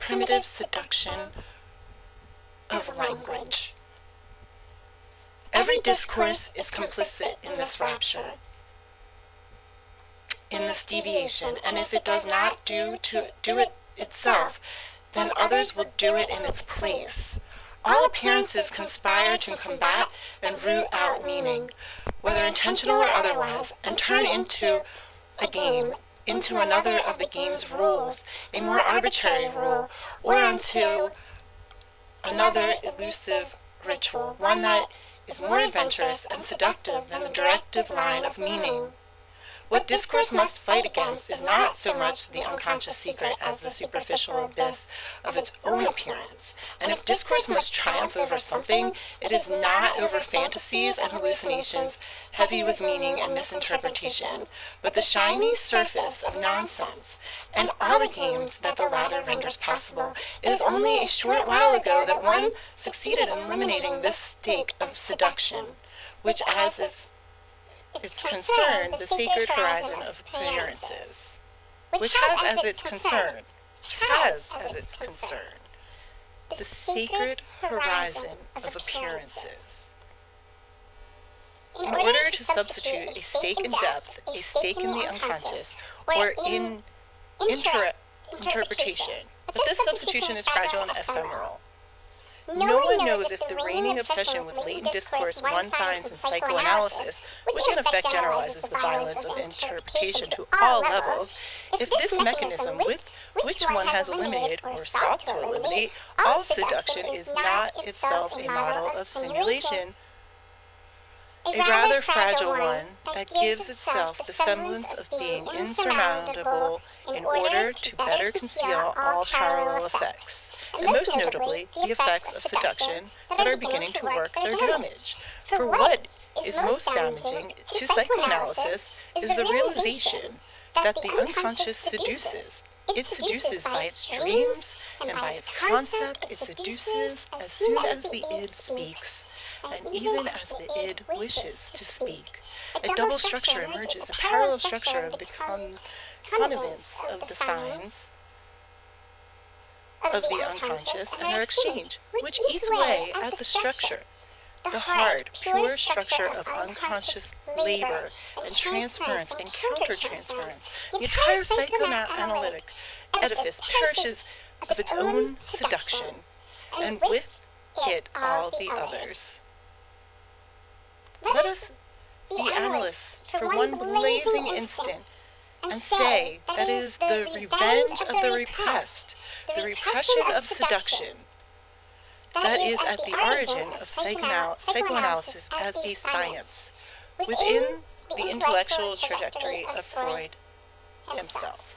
primitive seduction of language. Every discourse is complicit in this rapture, in this deviation, and if it does not do it itself, then others will do it in its place. All appearances conspire to combat and root out meaning, whether intentional or otherwise, and turn into a game, into another of the game's rules, a more arbitrary rule, or into another elusive ritual, one that is more adventurous and seductive than the directive line of meaning. What discourse must fight against is not so much the unconscious secret as the superficial abyss of its own appearance. And if discourse must triumph over something, it is not over fantasies and hallucinations heavy with meaning and misinterpretation, but the shiny surface of nonsense, and all the games that the latter renders possible. It is only a short while ago that one succeeded in eliminating this stake of seduction, which as its concern, the sacred horizon of appearances, which has as its concern, the sacred horizon of appearances. In order to substitute a stake in depth, a stake in the unconscious, or in interpretation, but this substitution is fragile and ephemeral. No one knows if the reigning obsession with latent discourse one finds in psychoanalysis, which in effect generalizes the violence of interpretation to all levels, if this mechanism with which one has eliminated or sought to eliminate all seduction is not itself a model of simulation, a rather fragile one that gives itself the semblance of being insurmountable in order to better conceal all parallel effects, and most notably the effects of seduction that are beginning to work their damage. For what is most damaging to psychoanalysis is the realization that the unconscious seduces. It seduces by its dreams and by its concept. It seduces as soon as the id speaks, and even as the id wishes to speak. A double structure emerges, a parallel structure of the connivance of the signs of the unconscious and their exchange, which eats away at the structure, the hard, pure structure of unconscious labor and transference and counter-transference. The entire psychoanalytic edifice perishes of its own seduction, and with it all the others. Let us be analysts for one blazing instant and say that it is the revenge of the repressed, the repression of seduction, that is at the origin of psychoanalysis as a science, within the intellectual trajectory of Freud himself.